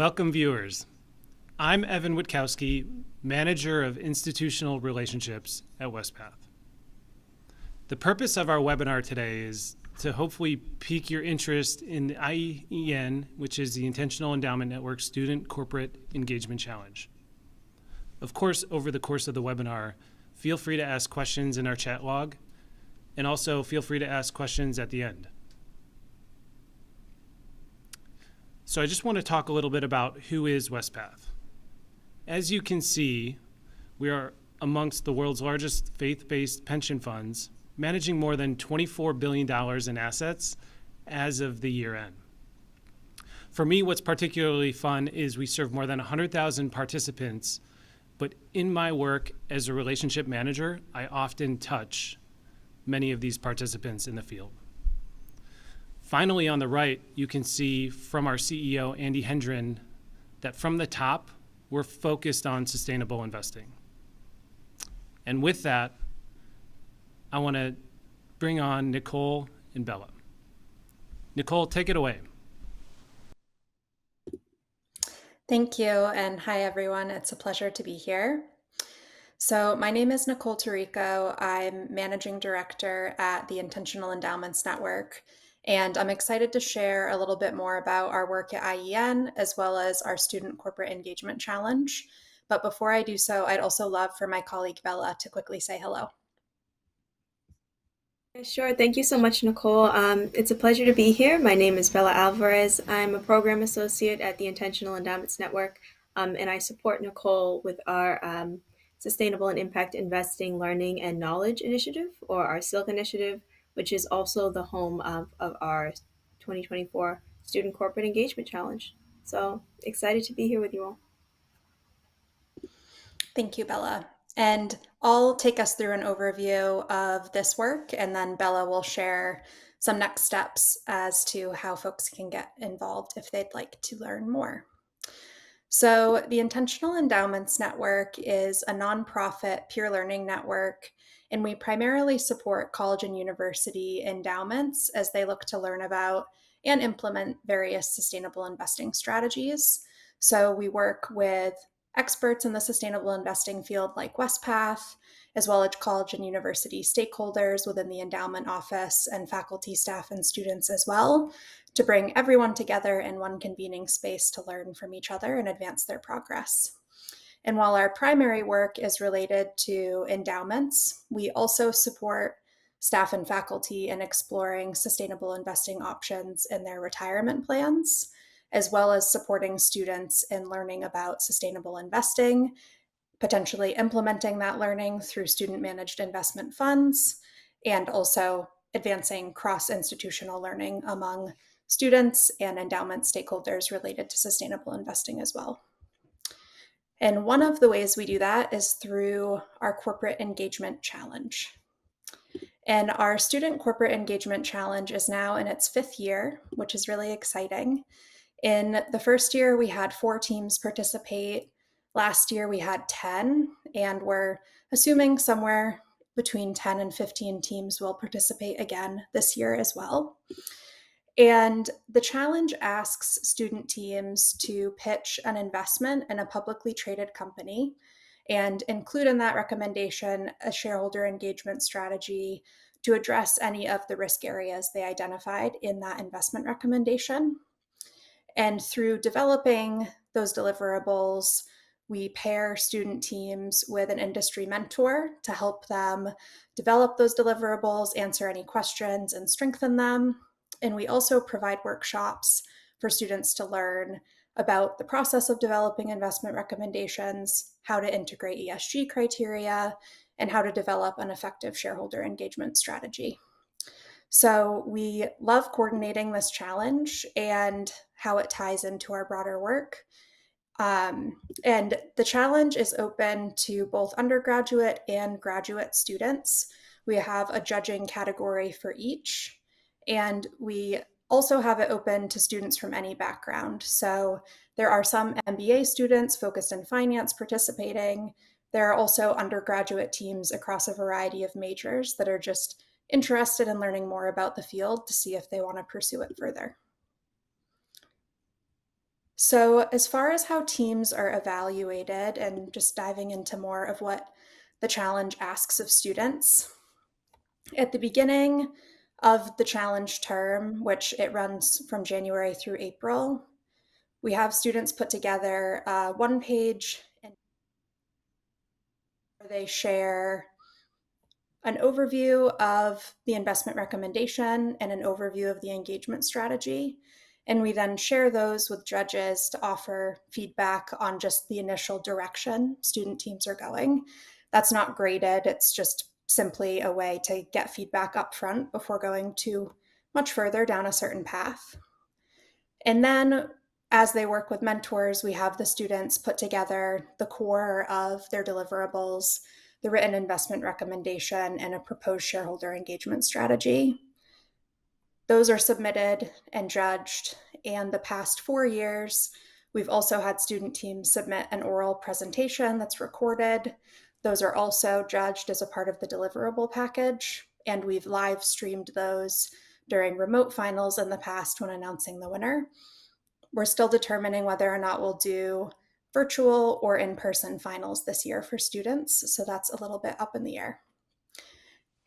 Welcome, viewers. I'm Evan Witkowski, Manager of Institutional Relationships at Wespath. The purpose of our webinar today is to hopefully pique your interest in the IEN, which is the Intentional Endowment Network Student Corporate Engagement Challenge. Of course, over the course of the webinar, feel free to ask questions in our chat log, and also feel free to ask questions at the end. So I just want to talk a little bit about who is Wespath. As you can see, we are amongst the world's largest faith-based pension funds, managing more than $24 billion in assets as of the year end. For me, what's particularly fun is we serve more than 100,000 participants, but in my work as a relationship manager, I often touch many of these participants in the field. Finally, on the right, you can see from our CEO, Andy Hendren, that from the top, we're focused on sustainable investing. And with that, I want to bring on Nicole and Bella. Nicole, take it away. Thank you, and hi everyone. It's a pleasure to be here. So my name is Nicole Torrico. I'm Managing Director at the Intentional Endowments Network, and I'm excited to share a little bit more about our work at IEN as well as our Student Corporate Engagement Challenge. But before I do so, I'd also love for my colleague Bella to quickly say hello. Sure. Thank you so much, Nicole. It's a pleasure to be here. My name is Bella Alvarez. I'm a program associate at the Intentional Endowments Network, and I support Nicole with our Sustainable and Impact Investing Learning and Knowledge Initiative, or our SILK initiative, which is also the home of our 2024 Student Corporate Engagement Challenge. So excited to be here with you all. Thank you, Bella. And I'll take us through an overview of this work, and then Bella will share some next steps as to how folks can get involved if they'd like to learn more. So the Intentional Endowments Network is a nonprofit peer learning network, and we primarily support college and university endowments as they look to learn about and implement various sustainable investing strategies. So we work with experts in the sustainable investing field like Wespath, as well as college and university stakeholders within the endowment office and faculty, staff, and students as well, to bring everyone together in one convening space to learn from each other and advance their progress. And while our primary work is related to endowments, we also support staff and faculty in exploring sustainable investing options in their retirement plans, as well as supporting students in learning about sustainable investing, potentially implementing that learning through student-managed investment funds, and also advancing cross-institutional learning among students and endowment stakeholders related to sustainable investing as well. And one of the ways we do that is through our Corporate Engagement Challenge. And our Student Corporate Engagement Challenge is now in its 5th year, which is really exciting. In the first year, we had 4 teams participate. Last year, we had 10, and we're assuming somewhere between 10 and 15 teams will participate again this year as well. And the challenge asks student teams to pitch an investment in a publicly traded company and include in that recommendation a shareholder engagement strategy to address any of the risk areas they identified in that investment recommendation. And through developing those deliverables, we pair student teams with an industry mentor to help them develop those deliverables, answer any questions, and strengthen them. And we also provide workshops for students to learn about the process of developing investment recommendations, how to integrate ESG criteria, and how to develop an effective shareholder engagement strategy. So we love coordinating this challenge and how it ties into our broader work. And the challenge is open to both undergraduate and graduate students. We have a judging category for each. And we also have it open to students from any background. So there are some MBA students focused in finance participating. There are also undergraduate teams across a variety of majors that are just interested in learning more about the field to see if they want to pursue it further. So, as far as how teams are evaluated, and just diving into more of what the challenge asks of students, at the beginning of the challenge term, which it runs from January through April, we have students put together a one-page where they share an overview of the investment recommendation and an overview of the engagement strategy. And we then share those with judges to offer feedback on just the initial direction student teams are going. That's not graded, it's just simply a way to get feedback up front before going too much further down a certain path. And then as they work with mentors, we have the students put together the core of their deliverables, the written investment recommendation, and a proposed shareholder engagement strategy. Those are submitted and judged. And the past 4 years, we've also had student teams submit an oral presentation that's recorded. Those are also judged as a part of the deliverable package. And we've live streamed those during remote finals in the past when announcing the winner. We're still determining whether or not we'll do virtual or in-person finals this year for students, so that's a little bit up in the air.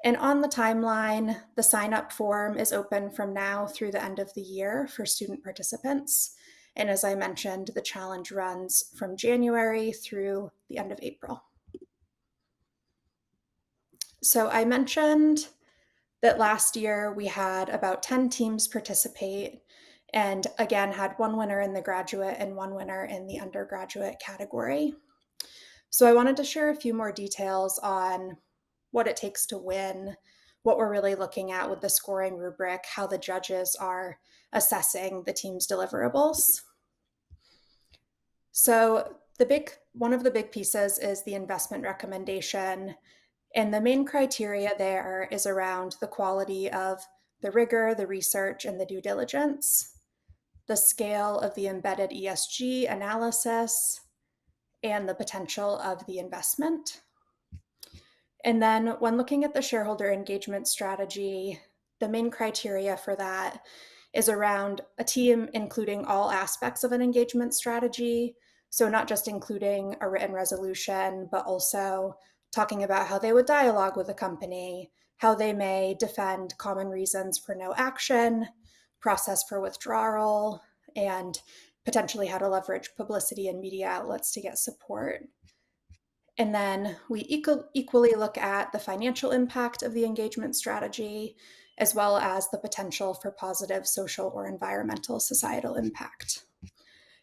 And on the timeline, the sign-up form is open from now through the end of the year for student participants. And as I mentioned, the challenge runs from January through the end of April. So I mentioned that last year we had about 10 teams participate, and again had one winner in the graduate and one winner in the undergraduate category. So I wanted to share a few more details on what it takes to win, what we're really looking at with the scoring rubric, how the judges are assessing the team's deliverables. So one of the big pieces is the investment recommendation. And the main criteria there is around the quality of the rigor, the research, and the due diligence, the scale of the embedded ESG analysis, and the potential of the investment. And then when looking at the shareholder engagement strategy, the main criteria for that is around a team including all aspects of an engagement strategy. So not just including a written resolution, but also talking about how they would dialogue with the company, how they may defend common reasons for no action, process for withdrawal, and potentially how to leverage publicity and media outlets to get support. And then we equally look at the financial impact of the engagement strategy, as well as the potential for positive social or environmental societal impact.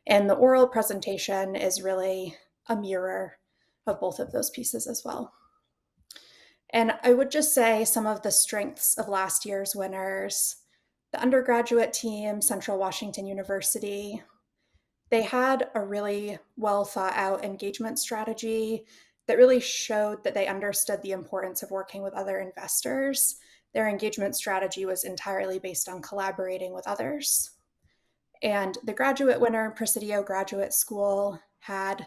And the oral presentation is really a mirror of both of those pieces as well. And I would just say some of the strengths of last year's winners: the undergraduate team, Central Washington University, they had a really well thought out engagement strategy that really showed that they understood the importance of working with other investors. Their engagement strategy was entirely based on collaborating with others. And the graduate winner, Presidio Graduate School, had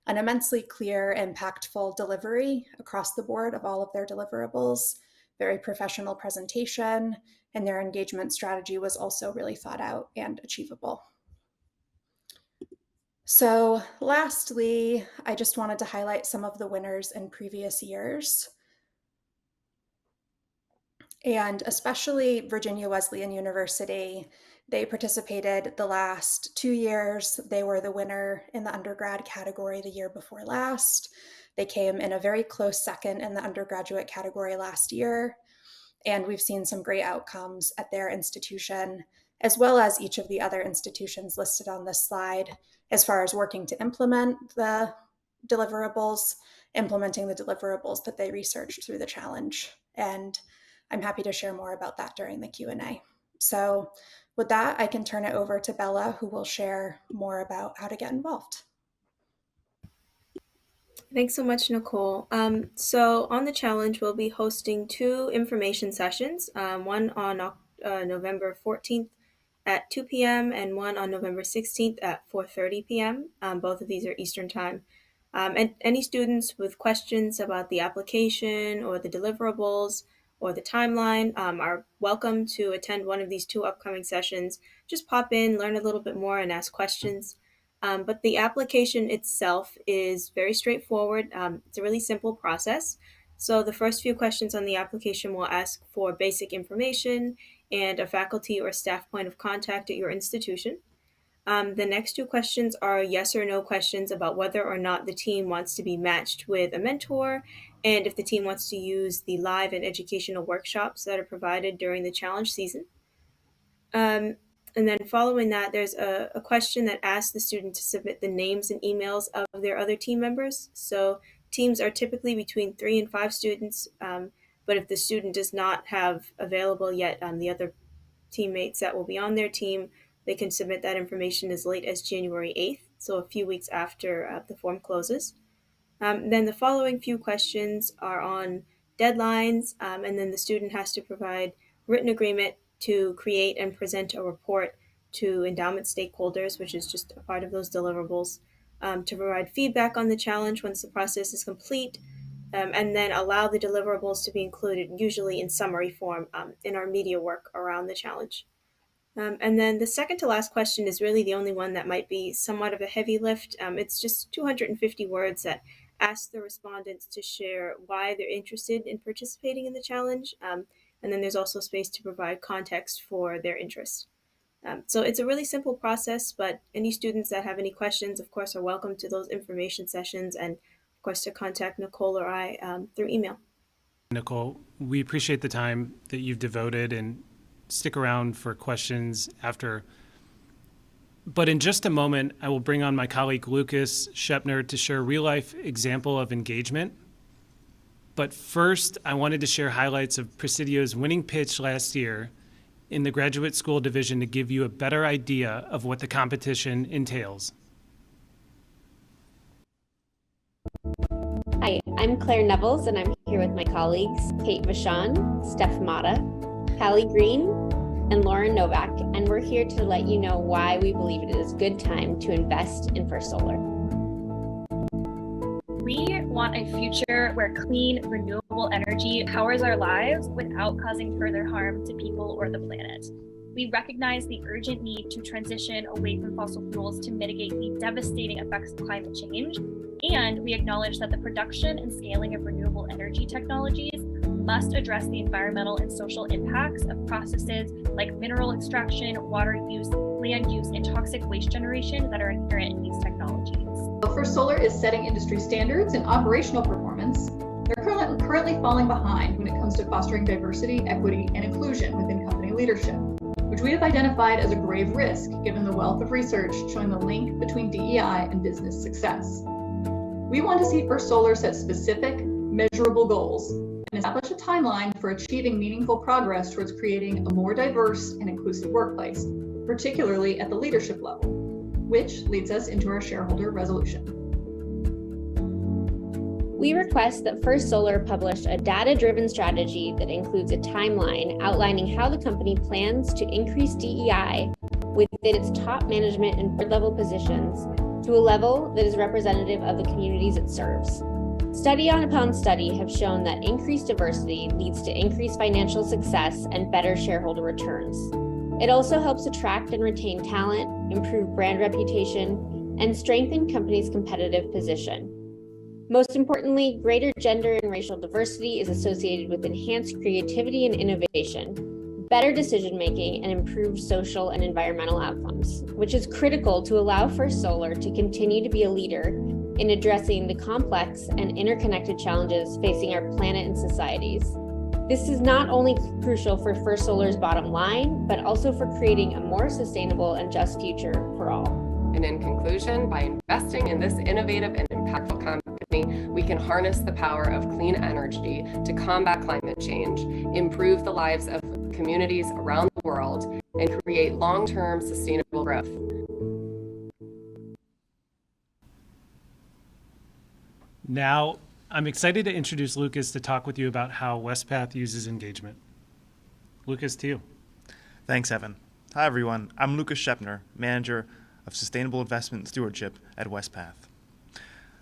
an immensely clear, impactful delivery across the board of all of their deliverables, very professional presentation, and their engagement strategy was also really thought out and achievable. So lastly, I just wanted to highlight some of the winners in previous years. And especially Virginia Wesleyan University, they participated the last 2 years. They were the winner in the undergrad category the year before last. They came in a very close second in the undergraduate category last year. And we've seen some great outcomes at their institution, as well as each of the other institutions listed on this slide, as far as working to implement the deliverables, implementing the deliverables that they researched through the challenge. And I'm happy to share more about that during the Q&A. So with that, I can turn it over to Bella, who will share more about how to get involved. Thanks so much, Nicole. So on the challenge, we'll be hosting 2 information sessions, one on November 14th at 2 p.m. and one on November 16th at 4:30 p.m. Both of these are Eastern Time. And any students with questions about the application or the deliverables or the timeline are welcome to attend one of these 2 upcoming sessions. Just pop in, learn a little bit more, and ask questions. But the application itself is very straightforward. It's a really simple process. So the first few questions on the application will ask for basic information and a faculty or staff point of contact at your institution. The next two questions are yes or no questions about whether or not the team wants to be matched with a mentor and if the team wants to use the live and educational workshops that are provided during the challenge season. And then following that, there's a question that asks the student to submit the names and emails of their other team members. So teams are typically between 3 and 5 students, but if the student does not have available yet the other teammates that will be on their team, they can submit that information as late as January 8th, so a few weeks after the form closes. Then the following few questions are on deadlines, and then the student has to provide written agreement to create and present a report to endowment stakeholders, which is just a part of those deliverables, to provide feedback on the challenge once the process is complete, and then allow the deliverables to be included, usually in summary form, in our media work around the challenge. And then the second to last question is really the only one that might be somewhat of a heavy lift. It's just 250 words that ask the respondents to share why they're interested in participating in the challenge. And then there's also space to provide context for their interest. So it's a really simple process, but any students that have any questions, of course, are welcome to those information sessions and, of course, to contact Nicole or I through email. Nicole, we appreciate the time that you've devoted and stick around for questions after. But in just a moment, I will bring on my colleague Lucas Schoeppner to share a real-life example of engagement. But first, I wanted to share highlights of Presidio's winning pitch last year in the graduate school division to give you a better idea of what the competition entails. Hi, I'm Claire Nevels, and I'm here with my colleagues, Kate Vachon, Steph Mata, Hallie Green, and Lauren Novak, and we're here to let you know why we believe it is a good time to invest in First Solar. We want a future where clean, renewable energy powers our lives without causing further harm to people or the planet. We recognize the urgent need to transition away from fossil fuels to mitigate the devastating effects of climate change, and we acknowledge that the production and scaling of renewable energy technologies must address the environmental and social impacts of processes like mineral extraction, water use, land use, and toxic waste generation that are inherent in these technologies. First Solar is setting industry standards in operational performance. They're currently falling behind when it comes to fostering diversity, equity, and inclusion within company leadership, which we have identified as a grave risk given the wealth of research showing the link between DEI and business success. We want to see First Solar set specific, measurable goals and establish a timeline for achieving meaningful progress towards creating a more diverse and inclusive workplace, particularly at the leadership level, which leads us into our shareholder resolution. We request that First Solar publish a data-driven strategy that includes a timeline outlining how the company plans to increase DEI within its top management and board-level positions to a level that is representative of the communities it serves. Study upon study have shown that increased diversity leads to increased financial success and better shareholder returns. It also helps attract and retain talent, improve brand reputation, and strengthen companies' competitive position. Most importantly, greater gender and racial diversity is associated with enhanced creativity and innovation, better decision-making, and improved social and environmental outcomes, which is critical to allow First Solar to continue to be a leader in addressing the complex and interconnected challenges facing our planet and societies. This is not only crucial for First Solar's bottom line, but also for creating a more sustainable and just future for all. And in conclusion, by investing in this innovative and impactful company, we can harness the power of clean energy to combat climate change, improve the lives of communities around the world, and create long-term sustainable growth. Now, I'm excited to introduce Lucas to talk with you about how Wespath uses engagement. Lucas, to you. Thanks, Evan. Hi, everyone. I'm Lucas Schoeppner, Manager of Sustainable Investment Stewardship at Wespath.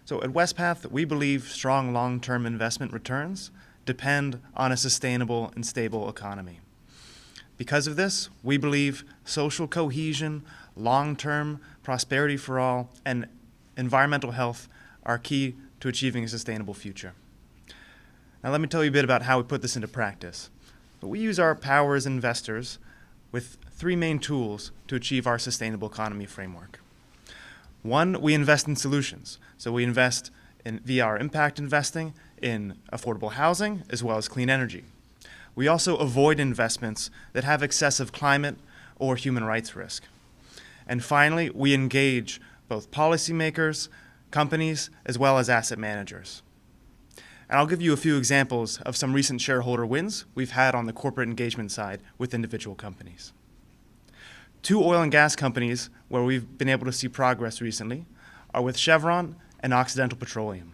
So at Wespath, we believe strong long-term investment returns depend on a sustainable and stable economy. Because of this, we believe social cohesion, long-term prosperity for all, and environmental health are key to achieving a sustainable future. Now let me tell you a bit about how we put this into practice. We use our power as investors with three main tools to achieve our sustainable economy framework. One, we invest in solutions. So we invest via our impact investing in affordable housing as well as clean energy. We also avoid investments that have excessive climate or human rights risk. And finally, we engage both policymakers, companies, as well as asset managers. And I'll give you a few examples of some recent shareholder wins we've had on the corporate engagement side with individual companies. Two oil and gas companies where we've been able to see progress recently are with Chevron and Occidental Petroleum.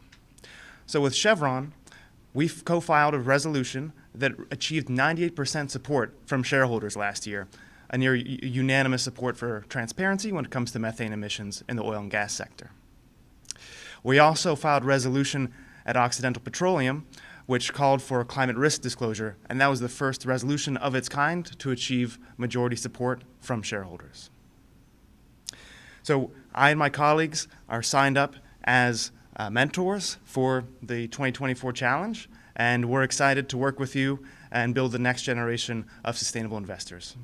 So with Chevron, we've co-filed a resolution that achieved 98% support from shareholders last year, a near unanimous support for transparency when it comes to methane emissions in the oil and gas sector. We also filed resolution at Occidental Petroleum, which called for climate risk disclosure, and that was the first resolution of its kind to achieve majority support from shareholders. So I and my colleagues are signed up as mentors for the 2024 challenge, and we're excited to work with you and build the next generation of sustainable investors.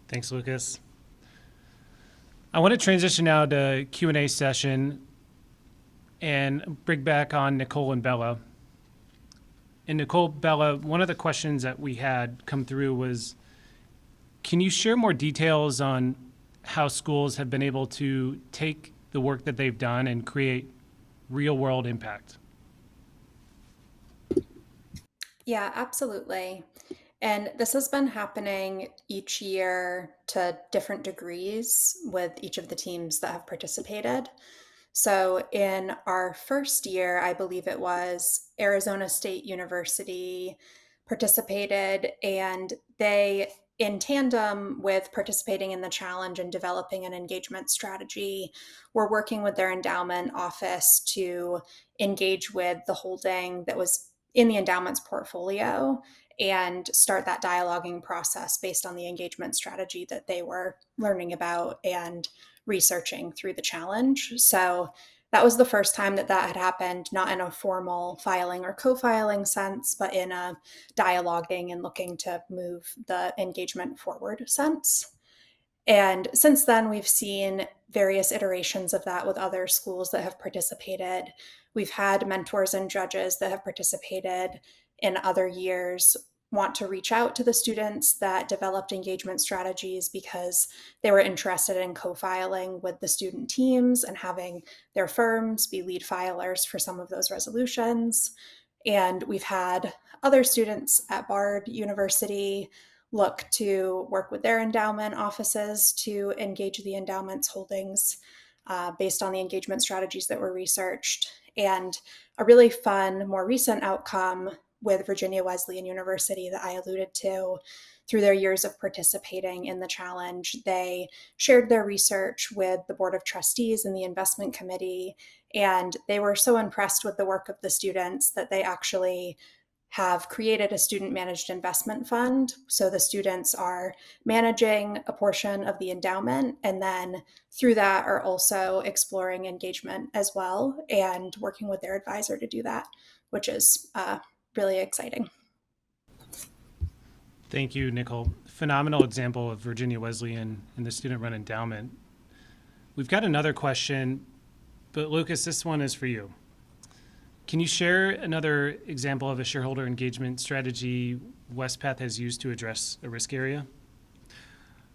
Thanks, Lucas. I want to transition now to Q&A session and bring back on Nicole and Bella. And Nicole, Bella, one of the questions that we had come through was, can you share more details on how schools have been able to take the work that they've done and create real-world impact? Yeah, absolutely. And this has been happening each year to different degrees with each of the teams that have participated. So in our first year, I believe it was Arizona State University participated, and they, in tandem with participating in the challenge and developing an engagement strategy, were working with their endowment office to engage with the holding that was in the endowment's portfolio and start that dialoguing process based on the engagement strategy that they were learning about and researching through the challenge. So that was the first time that that had happened, not in a formal filing or co-filing sense, but in a dialoguing and looking to move the engagement forward sense. And since then, we've seen various iterations of that with other schools that have participated. We've had mentors and judges that have participated in other years want to reach out to the students that developed engagement strategies because they were interested in co-filing with the student teams and having their firms be lead filers for some of those resolutions. And we've had other students at Bard University look to work with their endowment offices to engage the endowment's holdings based on the engagement strategies that were researched. And a really fun, more recent outcome with Virginia Wesleyan University that I alluded to, through their years of participating in the challenge, they shared their research with the Board of Trustees and the investment committee, and they were so impressed with the work of the students that they actually have created a student managed investment fund. So the students are managing a portion of the endowment, and then through that are also exploring engagement as well and working with their advisor to do that, which is really exciting. Thank you, Nicole. Phenomenal example of Virginia Wesleyan and the student-run endowment. We've got another question, but Lucas, this one is for you. Can you share another example of a shareholder engagement strategy Wespath has used to address a risk area?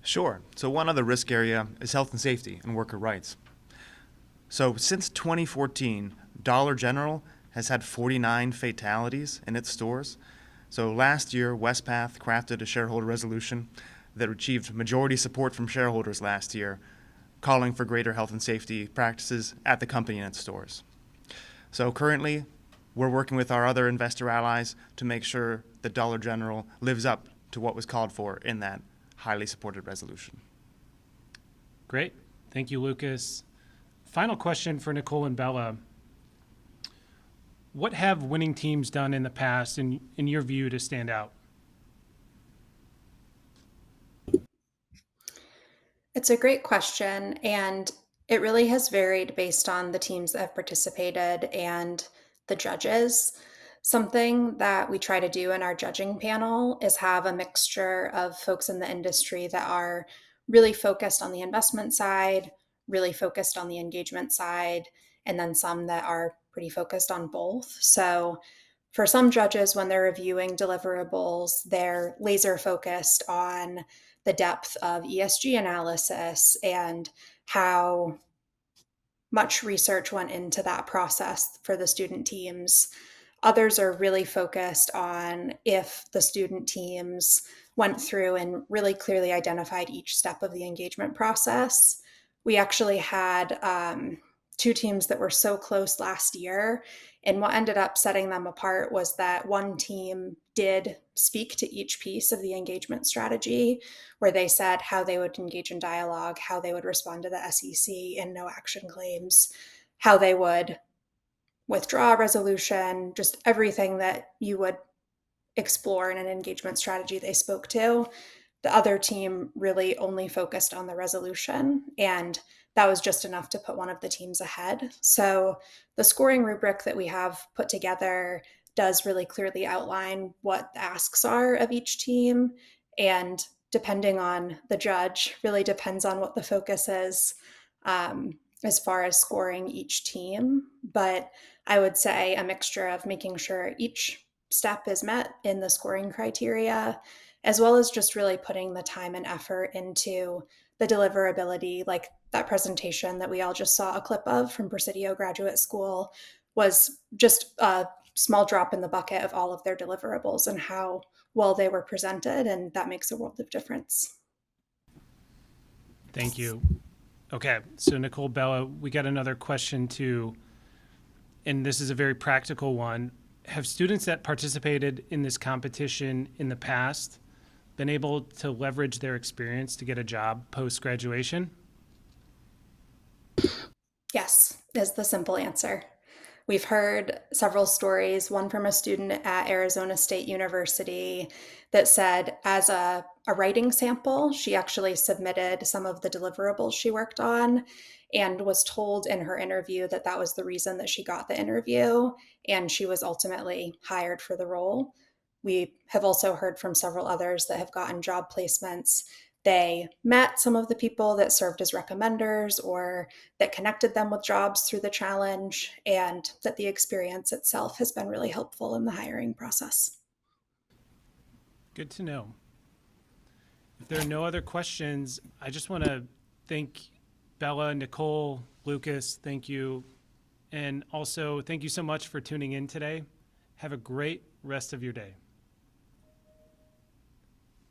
Sure. So one other risk area is health and safety and worker rights. So since 2014, Dollar General has had 49 fatalities in its stores. So last year, Wespath crafted a shareholder resolution that achieved majority support from shareholders last year, calling for greater health and safety practices at the company and its stores. So currently, we're working with our other investor allies to make sure that Dollar General lives up to what was called for in that highly supported resolution. Great. Thank you, Lucas. Final question for Nicole and Bella. What have winning teams done in the past, in your view, to stand out? It's a great question, and it really has varied based on the teams that have participated and the judges. Something that we try to do in our judging panel is have a mixture of folks in the industry that are really focused on the investment side, really focused on the engagement side, and then some that are pretty focused on both. So for some judges, when they're reviewing deliverables, they're laser focused on the depth of ESG analysis and how much research went into that process for the student teams. Others are really focused on if the student teams went through and really clearly identified each step of the engagement process. We actually had two teams that were so close last year. And what ended up setting them apart was that one team did speak to each piece of the engagement strategy, where they said how they would engage in dialogue, how they would respond to the SEC and no action claims, how they would withdraw a resolution, just everything that you would explore in an engagement strategy they spoke to. The other team really only focused on the resolution, and that was just enough to put one of the teams ahead. So the scoring rubric that we have put together does really clearly outline what the asks are of each team, and depending on the judge, really depends on what the focus is as far as scoring each team. But I would say a mixture of making sure each step is met in the scoring criteria, as well as just really putting the time and effort into the deliverability. Like that presentation that we all just saw a clip of from Presidio Graduate School was just a small drop in the bucket of all of their deliverables and how well they were presented, and that makes a world of difference. Thank you. Okay, so Nicole, Bella, we got another question too, and this is a very practical one. Have students that participated in this competition in the past been able to leverage their experience to get a job post-graduation? Yes, is the simple answer. We've heard several stories, one from a student at Arizona State University that said as a writing sample, she actually submitted some of the deliverables she worked on and was told in her interview that that was the reason that she got the interview, and she was ultimately hired for the role. We have also heard from several others that have gotten job placements. They met some of the people that served as recommenders or that connected them with jobs through the challenge, and that the experience itself has been really helpful in the hiring process. Good to know. If there are no other questions, I just want to thank Bella, Nicole, Lucas, thank you. And also, thank you so much for tuning in today. Have a great rest of your day.